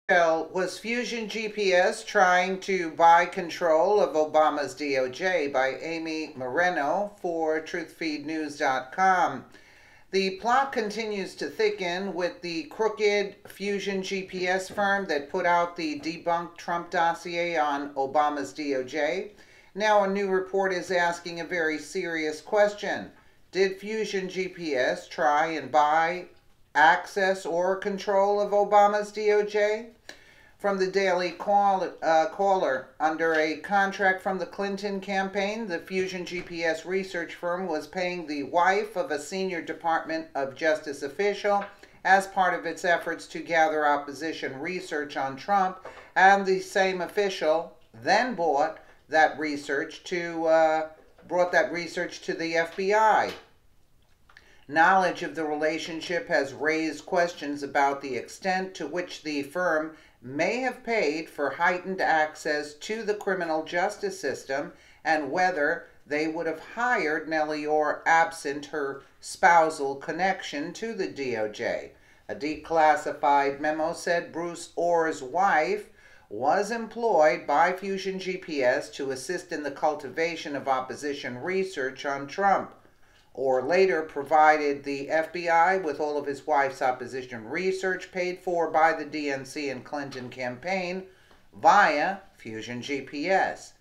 Was Fusion GPS trying to buy control of Obama's DOJ by Amy Moreno for TruthFeedNews.com. The plot continues to thicken with the crooked Fusion GPS firm that put out the debunked Trump dossier on Obama's DOJ. Now a new report is asking a very serious question. Did Fusion GPS try and buy access or control of Obama's DOJ? From the Daily Caller, under a contract from the Clinton campaign, the Fusion GPS research firm was paying the wife of a senior Department of Justice official as part of its efforts to gather opposition research on Trump, and the same official then brought that research to the FBI. Knowledge of the relationship has raised questions about the extent to which the firm may have paid for heightened access to the criminal justice system and whether they would have hired Nellie Orr absent her spousal connection to the DOJ. A declassified memo said Bruce Orr's wife was employed by Fusion GPS to assist in the cultivation of opposition research on Trump. Orr later provided the FBI with all of his wife's opposition research paid for by the DNC and Clinton campaign via Fusion GPS.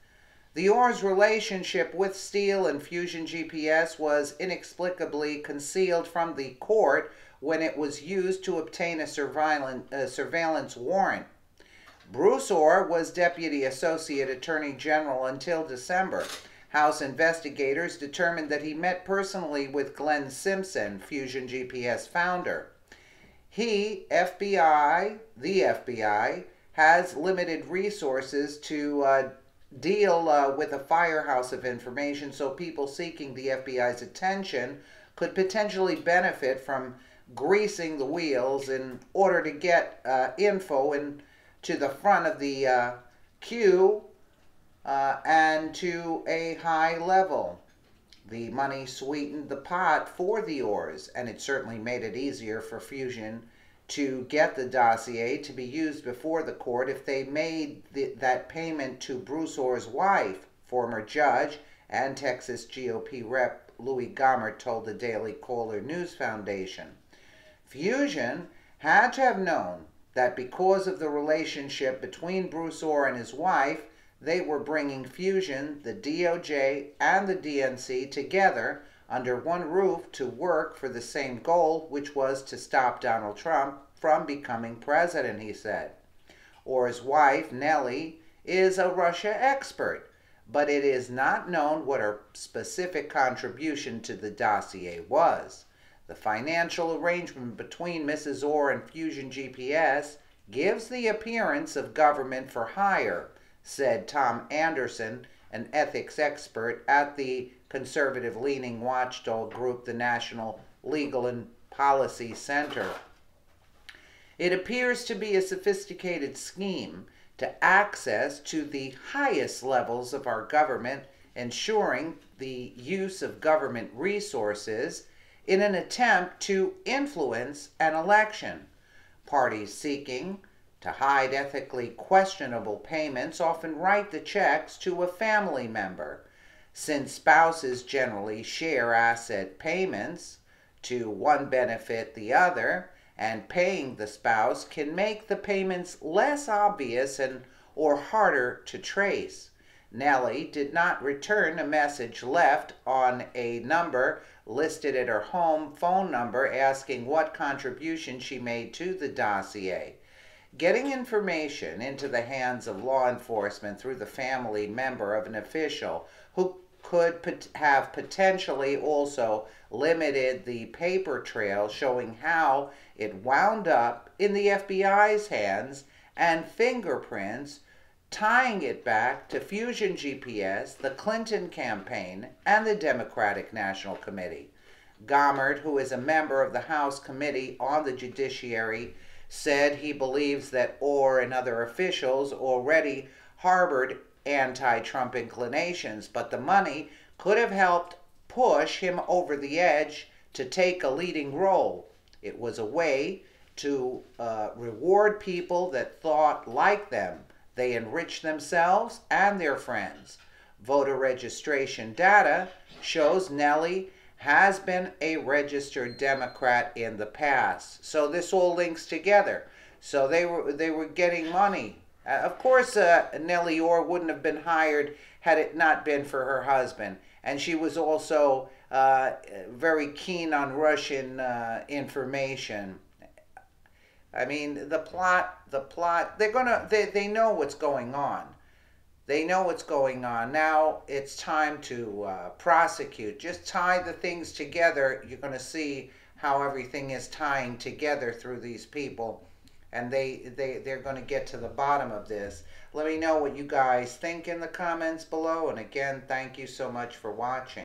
The Orr's relationship with Steele and Fusion GPS was inexplicably concealed from the court when it was used to obtain a surveillance warrant. Bruce Orr was Deputy Associate Attorney General until December. House investigators determined that he met personally with Glenn Simpson, Fusion GPS founder. The FBI, has limited resources to deal with a firehouse of information, so people seeking the FBI's attention could potentially benefit from greasing the wheels in order to get info to the front of the queue and to a high level. The money sweetened the pot for the Orrs, and it certainly made it easier for Fusion to get the dossier to be used before the court if they made that payment to Bruce Orr's wife, former judge and Texas GOP Rep. Louis Gohmert told the Daily Caller News Foundation. Fusion had to have known that because of the relationship between Bruce Orr and his wife, they were bringing Fusion, the DOJ, and the DNC together under one roof to work for the same goal, which was to stop Donald Trump from becoming president, he said. Orr's wife, Nellie, is a Russia expert, but it is not known what her specific contribution to the dossier was. The financial arrangement between Mrs. Orr and Fusion GPS gives the appearance of government for hire, said Tom Anderson, an ethics expert at the conservative-leaning watchdog group, the National Legal and Policy Center. It appears to be a sophisticated scheme to access to the highest levels of our government, ensuring the use of government resources in an attempt to influence an election. Parties seeking to hide ethically questionable payments often write the checks to a family member. Since spouses generally share asset payments to one benefit the other, and paying the spouse can make the payments less obvious or harder to trace. Nellie did not return a message left on a number listed at her home phone number asking what contribution she made to the dossier. Getting information into the hands of law enforcement through the family member of an official who could have potentially also limited the paper trail showing how it wound up in the FBI's hands and fingerprints tying it back to Fusion GPS, the Clinton campaign, and the Democratic National Committee. Gohmert, who is a member of the House Committee on the Judiciary, said he believes that Orr and other officials already harbored anti-Trump inclinations, but the money could have helped push him over the edge to take a leading role. It was a way to reward people that thought like them. They enrich themselves and their friends. Voter registration data shows Nellie has been a registered Democrat in the past. So this all links together. So they were getting money. Of course, Nellie Orr wouldn't have been hired had it not been for her husband. And she was also very keen on Russian information. I mean, the plot, they know what's going on. They know what's going on. Now it's time to prosecute. Just tie the things together. You're going to see how everything is tying together through these people. And they're going to get to the bottom of this. Let me know what you guys think in the comments below. And again, thank you so much for watching.